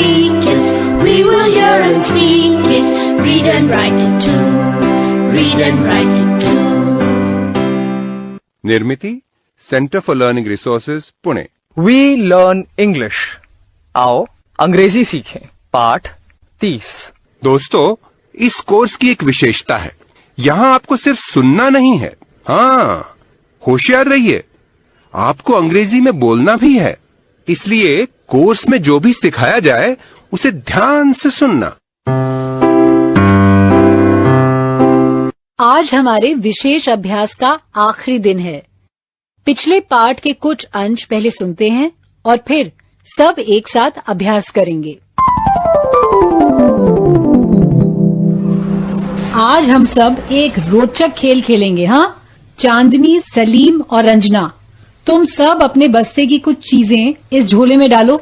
speak it. We will hear and speak it. Read and write it too. Read and write it too. Nirmiti, centre for learning resources, Pune. We learn English. आओ अंग्रेजी सीखें। पाठ 30। दोस्तों, इस course की एक विशेषता है, यहाँ आपको सिर्फ सुनना नहीं है, हाँ, होशियार रहिए, आपको अंग्रेजी में बोलना भी है। इसलिए कोर्स में जो भी सिखाया जाए उसे ध्यान से सुनना। आज हमारे विशेष अभ्यास का आखिरी दिन है। पिछले पाठ के कुछ अंश पहले सुनते हैं और फिर सब एक साथ अभ्यास करेंगे। आज हम सब एक रोचक खेल खेलेंगे। हाँ, चांदनी, सलीम और रंजना, तुम सब अपने बस्ते की कुछ चीजें इस झोले में डालो।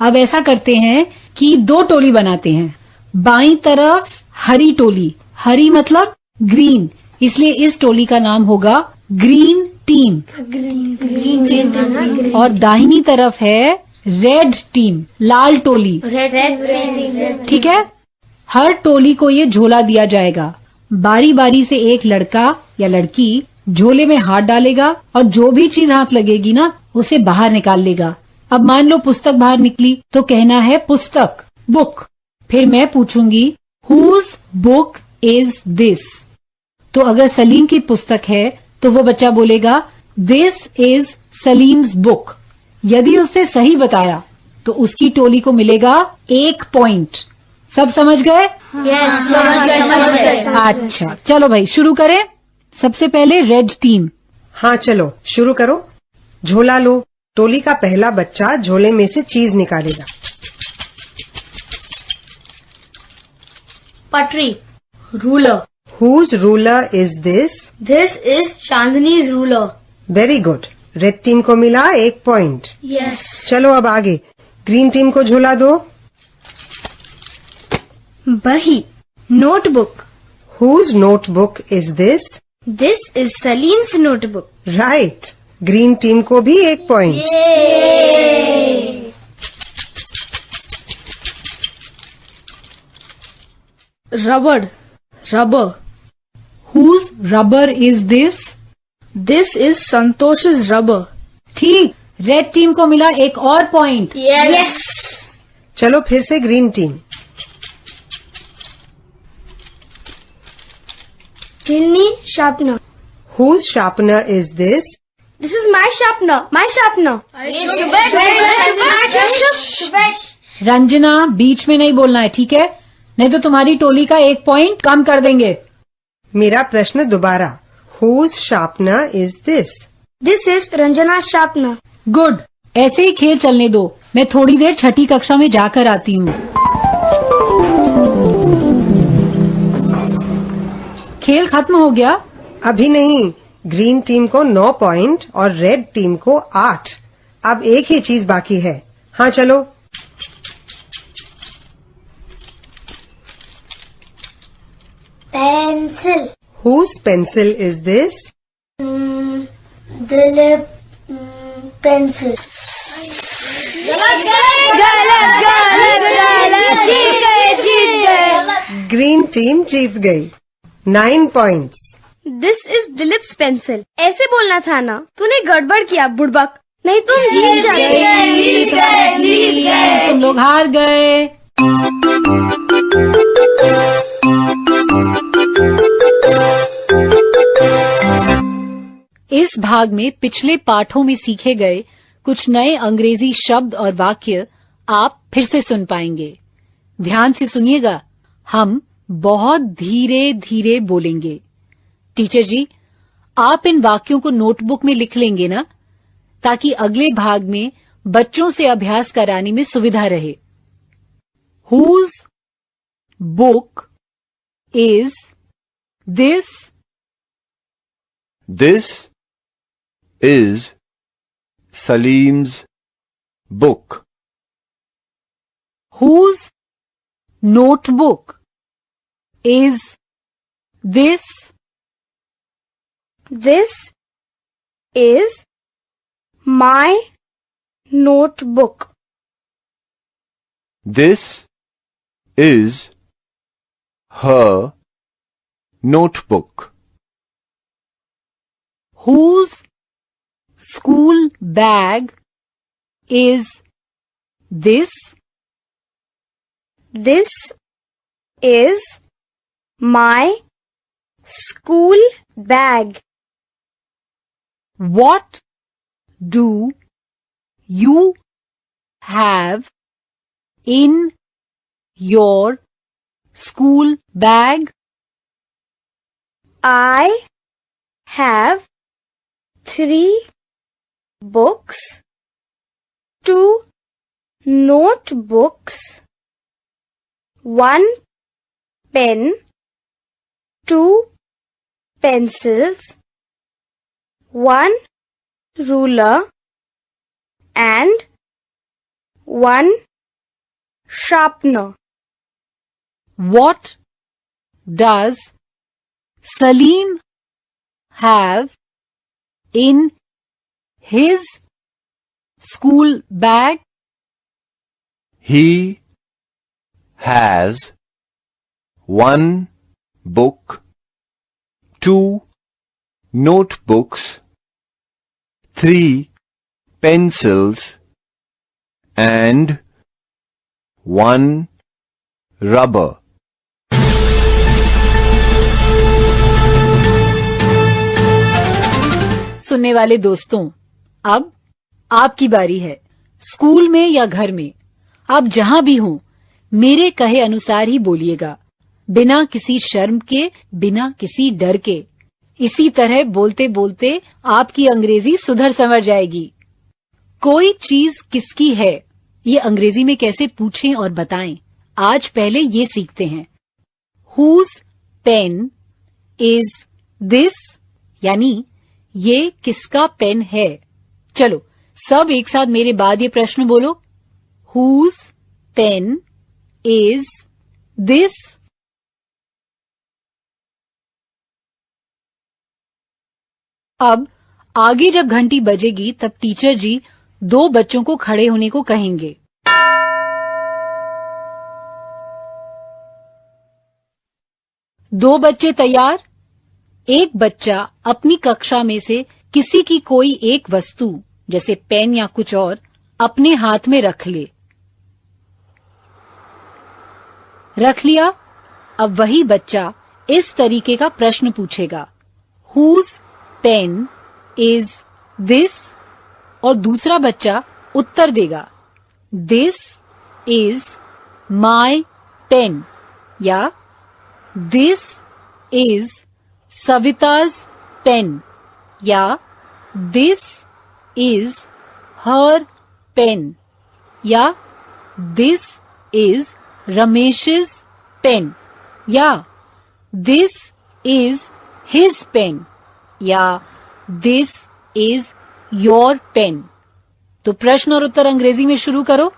अब ऐसा करते हैं कि दो टोली बनाते हैं। बाईं तरफ हरी टोली, हरी मतलब ग्रीन, इसलिए इस टोली का नाम होगा ग्रीन टीम। ग्रीन। और दाहिनी तरफ है रेड टीम, लाल टोली। ठीक है, हर टोली को ये झोला दिया जाएगा। बारी बारी से एक लड़का या लड़की झोले में हाथ डालेगा और जो भी चीज हाथ लगेगी ना, उसे बाहर निकाल लेगा। अब मान लो पुस्तक बाहर निकली तो कहना है पुस्तक, बुक। फिर मैं पूछूंगी हुज बुक इज दिस। तो अगर सलीम की पुस्तक है तो वो बच्चा बोलेगा दिस इज सलीम्स बुक। यदि उसने सही बताया तो उसकी टोली को मिलेगा 1 पॉइंट। सब समझ गए? यस, समझ गए। अच्छा, चलो भाई शुरू करें। सबसे पहले रेड टीम। हाँ चलो शुरू करो। झोला लो। टोली का पहला बच्चा झोले में से चीज निकालेगा। पटरी, ruler. Whose ruler is this? This is Chandni's ruler. Very good. Red team को मिला 1 पॉइंट। Yes. चलो अब आगे। ग्रीन टीम को झोला दो। बही, notebook. Whose notebook is this? This is Salim's notebook. Right. Green team को भी 1 point. Rubber, rubber. Whose rubber is this? This is Santosh's rubber. ठीक, रेड टीम को मिला 1 और पॉइंट। Yes. चलो फिर से green team. Chilni, sharpener. Whose sharpener is this? This is my sharpener. My sharpener. Ranjana, बीच में नहीं बोलना है, ठीक है? नहीं तो तुम्हारी टोली का 1 पॉइंट कम कर देंगे। मेरा प्रश्न दोबारा। Whose sharpener is this? This is Ranjana's sharpener. Good, ऐसे ही खेल चलने दो। मैं थोड़ी देर छठी कक्षा में जाकर आती हूँ। खेल खत्म हो गया? अभी नहीं। ग्रीन टीम को 9 पॉइंट और रेड टीम को 8। अब एक ही चीज बाकी है। हाँ चलो। Pencil. Whose pencil is this? Dilip pencil. जीत गए। ग्रीन टीम जीत गई। 9 points. This is Dilip's pencil. ऐसे बोलना था ना, तूने गड़बड़ किया बुड़बक। नहीं तुम जीत गए। तुम लोग हार गए। इस भाग में पिछले पाठों में सीखे गए कुछ नए अंग्रेजी शब्द और वाक्य आप फिर से सुन पाएंगे। ध्यान से सुनिएगा, हम बहुत धीरे धीरे बोलेंगे। टीचर जी, आप इन वाक्यों को नोटबुक में लिख लेंगे ना, ताकि अगले भाग में बच्चों से अभ्यास कराने में सुविधा रहे। Whose book is this? This is Salim's book. Whose notebook is this? This is my notebook. This is her notebook. Whose school bag is this? This is my school bag. What do you have in your school bag? I have 3 books, 2 notebooks, 1 pen, 2 pencils, 1 ruler, and 1 sharpener. What does Salim have in his school bag? He has 1 book, 2 notebooks, 3 pencils, and 1 rubber. सुनने वाले दोस्तों, अब आपकी बारी है। School में या घर में, आप जहां भी हों, मेरे कहे अनुसार ही बोलिएगा, बिना किसी शर्म के, बिना किसी डर के। इसी तरह बोलते बोलते आपकी अंग्रेजी सुधर संवर जाएगी। कोई चीज किसकी है, ये अंग्रेजी में कैसे पूछें और बताएं, आज पहले ये सीखते हैं। Whose pen is this? यानी ये किसका पेन है। चलो सब एक साथ मेरे बाद ये प्रश्न बोलो। Whose pen is this? अब आगे जब घंटी बजेगी तब टीचर जी 2 बच्चों को खड़े होने को कहेंगे। दो बच्चे तैयार। एक बच्चा अपनी कक्षा में से किसी की कोई एक वस्तु जैसे पेन या कुछ और अपने हाथ में रख ले। रख लिया। अब वही बच्चा इस तरीके का प्रश्न पूछेगा, Whose pen is this? और दूसरा बच्चा उत्तर देगा, This is my pen या This is Savita's pen या This is her pen या This is Ramesh's pen या This is his pen या This is your pen। तो प्रश्न और उत्तर अंग्रेजी में शुरू करो।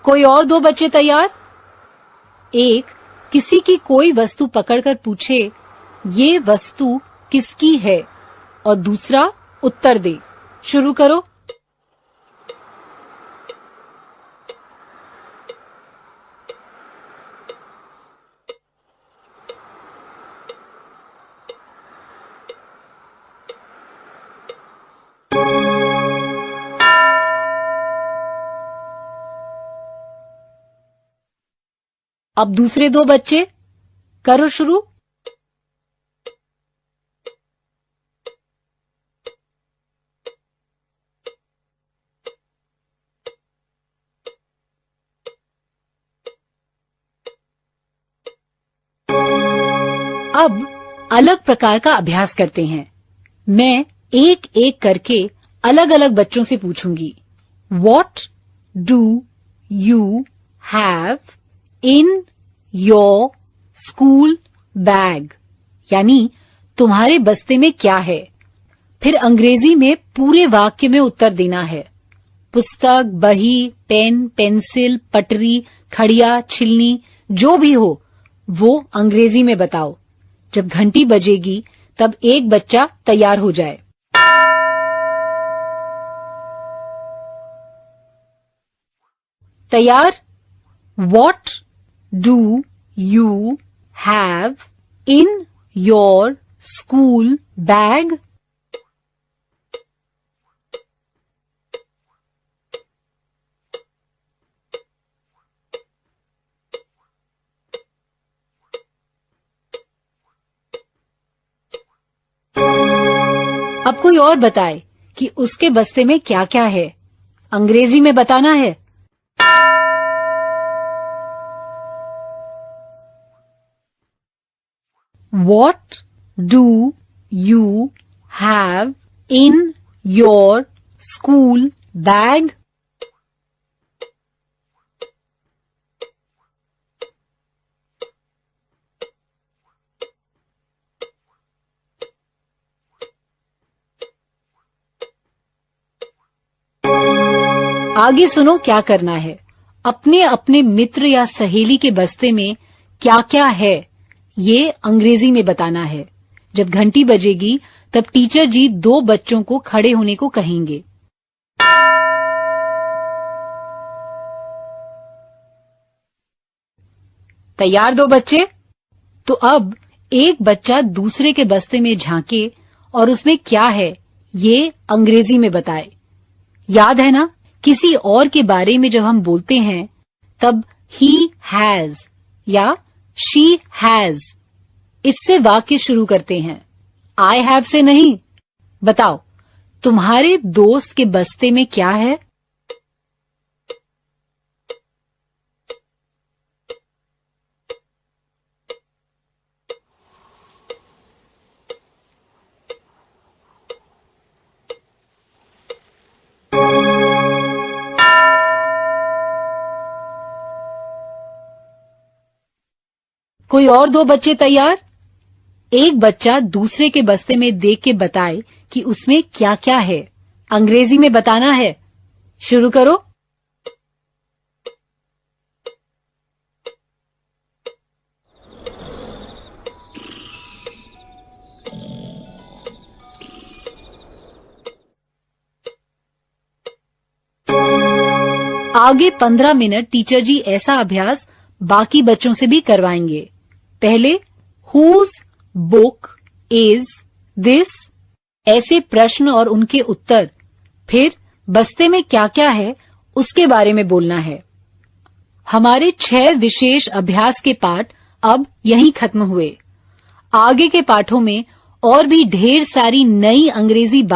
कोई और 2 बच्चे तैयार। एक किसी की कोई वस्तु पकड़कर पूछे, ये वस्तु किसकी है, और दूसरा उत्तर दे। शुरू करो। अब दूसरे 2 बच्चे, करो शुरू। अब अलग प्रकार का अभ्यास करते हैं। मैं एक एक करके अलग अलग बच्चों से पूछूंगी, What do you have in your school bag? यानी तुम्हारे बस्ते में क्या है? फिर अंग्रेजी में पूरे वाक्य में उत्तर देना है। पुस्तक, बही, पेन, पेंसिल, पटरी, खड़िया, छिलनी, जो भी हो वो अंग्रेजी में बताओ। जब घंटी बजेगी तब एक बच्चा तैयार हो जाए। तैयार? What do you have in your school bag? अब कोई और बताए कि उसके बस्ते में क्या क्या है। अंग्रेजी में बताना है। What do you have in your school bag? आगे सुनो क्या करना है। अपने अपने मित्र या सहेली के बस्ते में क्या क्या है ये अंग्रेजी में बताना है। जब घंटी बजेगी तब टीचर जी 2 बच्चों को खड़े होने को कहेंगे। तैयार 2 बच्चे? तो अब एक बच्चा दूसरे के बस्ते में झांके और उसमें क्या है ये अंग्रेजी में बताए। याद है ना, किसी और के बारे में जब हम बोलते हैं तब he has या she has इससे वाक्य शुरू करते हैं, I have से नहीं। बताओ, तुम्हारे दोस्त के बस्ते में क्या है? कोई और 2 बच्चे तैयार? एक बच्चा दूसरे के बस्ते में देख के बताए कि उसमें क्या क्या है। अंग्रेजी में बताना है। शुरू करो। आगे 15 मिनट टीचर जी ऐसा अभ्यास बाकी बच्चों से भी करवाएंगे। पहले हुज बुक इज दिस, ऐसे प्रश्न और उनके उत्तर, फिर बस्ते में क्या क्या है उसके बारे में बोलना है। हमारे 6 विशेष अभ्यास के पाठ अब यहीं खत्म हुए। आगे के पाठों में और भी ढेर सारी नई अंग्रेजी